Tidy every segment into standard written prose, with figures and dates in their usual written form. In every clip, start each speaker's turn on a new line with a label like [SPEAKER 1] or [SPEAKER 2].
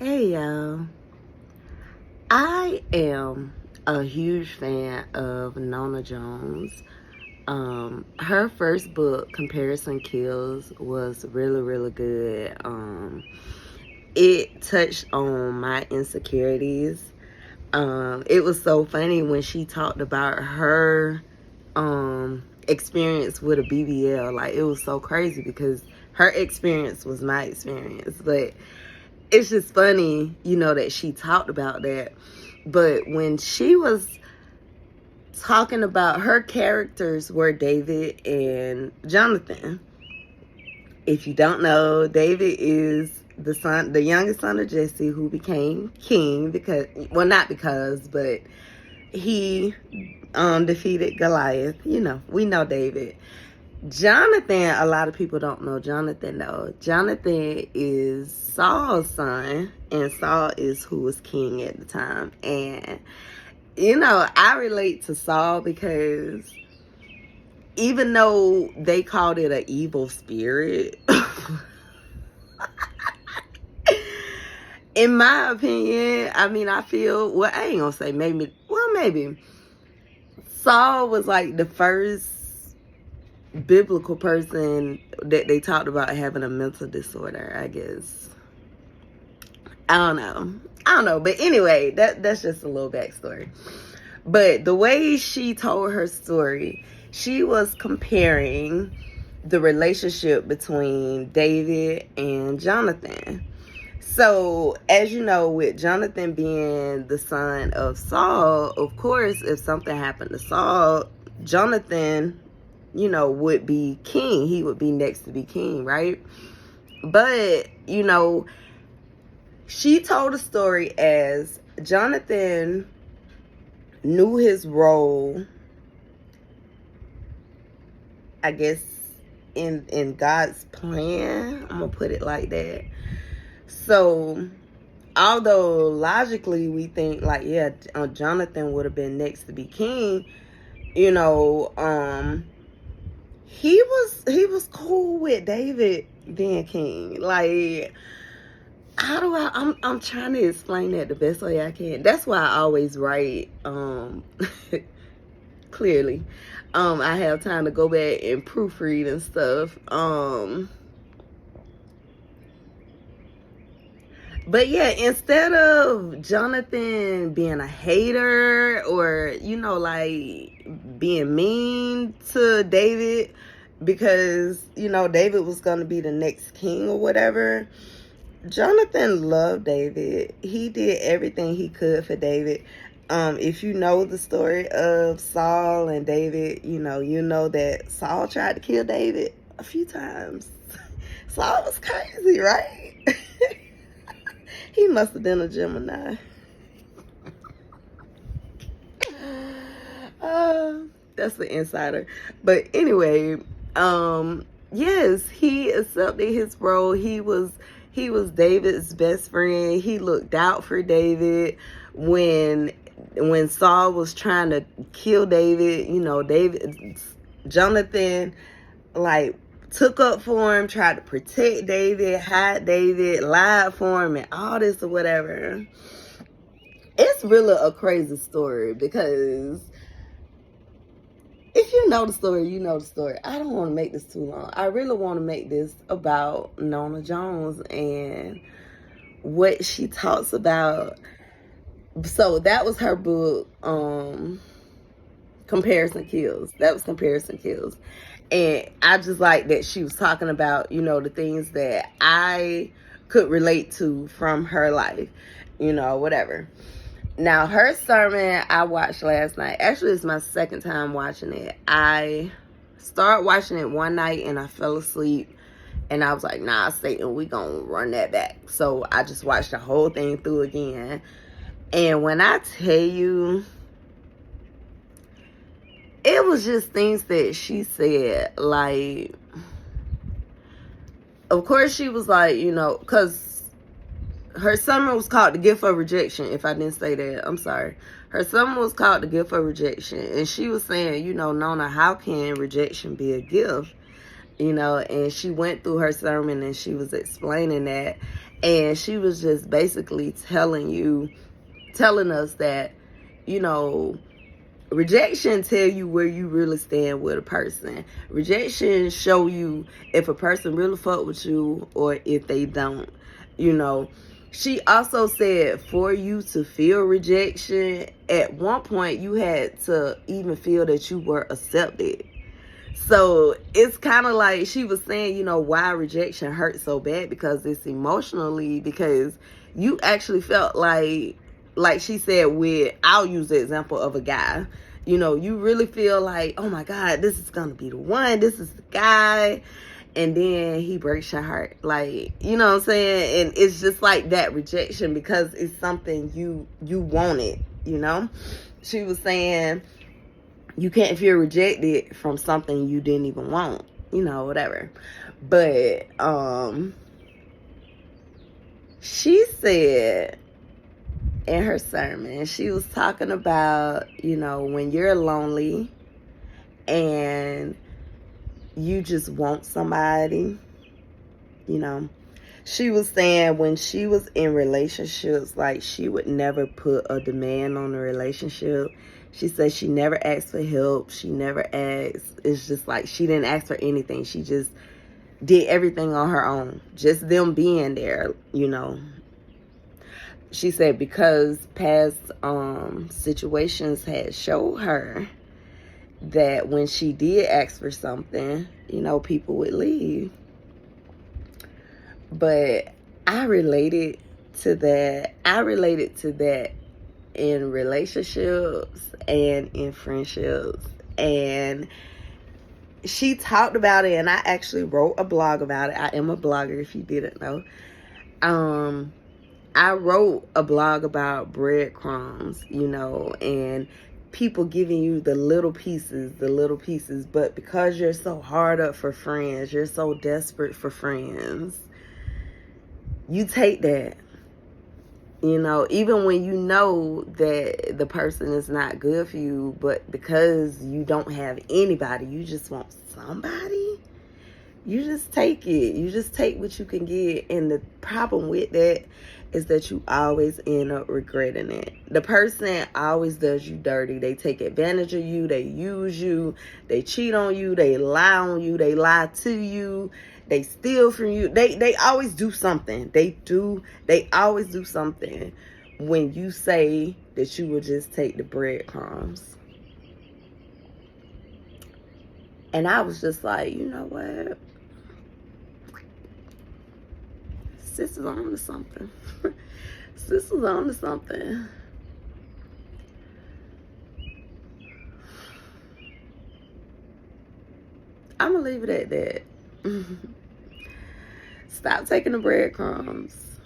[SPEAKER 1] Hey y'all, I am a huge fan of Nona Jones. Her first book, Comparison Kills, was really good. It touched on my insecurities. It was so funny when she talked about her experience with a BBL. Like, it was so crazy because her experience was my experience, but it's just funny, that she talked about that. But when she was talking about her characters were David and Jonathan. If you don't know, David is the youngest son of Jesse, who became king but he defeated Goliath. We know David. Jonathan, a lot of people don't know Jonathan though. Jonathan is Saul's son, and Saul is who was king at the time. And I relate to Saul because even though they called it an evil spirit, in my opinion, I feel, well, I ain't gonna say maybe Saul was like the first biblical person that they talked about having a mental disorder, I guess. I don't know. But anyway, that's just a little backstory. But the way she told her story, she was comparing the relationship between David and Jonathan. So, as you know, with Jonathan being the son of Saul, of course, if something happened to Saul, Jonathan, would be king. He would be next to be king, right? But, she told a story as Jonathan knew his role, I guess, in God's plan. I'm gonna put it like that. So, although logically we think like, yeah, Jonathan would have been next to be king, he was cool with David being king. Like, I'm trying to explain that the best way I can. That's why I always write clearly. I have time to go back and proofread and stuff. But yeah, instead of Jonathan being a hater or, like being mean to David because, David was going to be the next king or whatever, Jonathan loved David. He did everything he could for David. If you know the story of Saul and David, you know that Saul tried to kill David a few times. Saul was crazy, right? He must have been a Gemini. That's the insider. But anyway, yes, he accepted his role. He was David's best friend. He looked out for David when Saul was trying to kill David. Jonathan, like, took up for him, tried to protect David, hide David, lied for him, and all this or whatever. It's really a crazy story because if you know the story, you know the story. I don't want to make this too long. I really want to make this about Nona Jones and what she talks about. So that was her book, Comparison Kills. That was Comparison Kills. And I just like that she was talking about, the things that I could relate to from her life, whatever. Now, her sermon I watched last night. Actually, it's my second time watching it. I started watching it one night and I fell asleep. And I was like, nah, Satan, we gonna run that back. So I just watched the whole thing through again. And when I tell you, it was just things that she said. Like, of course she was like, because her sermon was called The Gift of Rejection. If I didn't say that, I'm sorry. Her sermon was called The Gift of Rejection. And she was saying, Nona, how can rejection be a gift? And she went through her sermon and she was explaining that. And she was just basically telling us that, you know, rejection tell you where you really stand with a person. Rejection show you if a person really fuck with you or if they don't. You know, she also said for you to feel rejection, at one point you had to even feel that you were accepted. So it's kind of like she was saying, you know, why rejection hurts so bad, because it's emotionally, because you actually felt like she said, with, I'll use the example of a guy, you know, you really feel like, oh my God, this is going to be the one, this is the guy. And then he breaks your heart. Like, you know what I'm saying? And it's just like that rejection, because it's something you wanted, you know? She was saying, you can't feel rejected from something you didn't even want, you know, whatever. But she said in her sermon, she was talking about, you know, when you're lonely and you just want somebody, you know. She was saying when she was in relationships, like, she would never put a demand on the relationship. She said she never asked for help. She never asked. It's just like she didn't ask for anything. She just did everything on her own. Just them being there, you know. She said because past situations had showed her that when she did ask for something, you know, people would leave. But I related to that. I related to that in relationships and in friendships. And she talked about it, and I actually wrote a blog about it. I am a blogger, if you didn't know. I wrote a blog about breadcrumbs, you know, and people giving you the little pieces, but because you're so hard up for friends, you're so desperate for friends, you take that, you know, even when you know that the person is not good for you, but because you don't have anybody, you just want somebody, you just take it. You just take what you can get. And the problem with that is that you always end up regretting it. The person always does you dirty. They take advantage of you. They use you. They cheat on you. They lie on you. They lie to you. They steal from you. They always do something. They always do something when you say that you would just take the breadcrumbs. And I was just like, you know what? Sis is on to something. Sis is on to something. I'm going to leave it at that. Stop taking the breadcrumbs.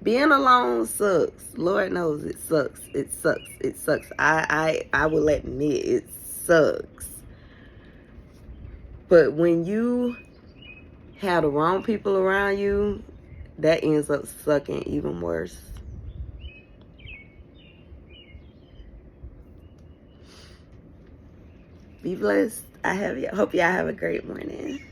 [SPEAKER 1] Being alone sucks. Lord knows it sucks. It sucks. It sucks. I will admit it sucks. But when you have the wrong people around you, that ends up sucking even worse. Be blessed. Hope y'all have a great morning.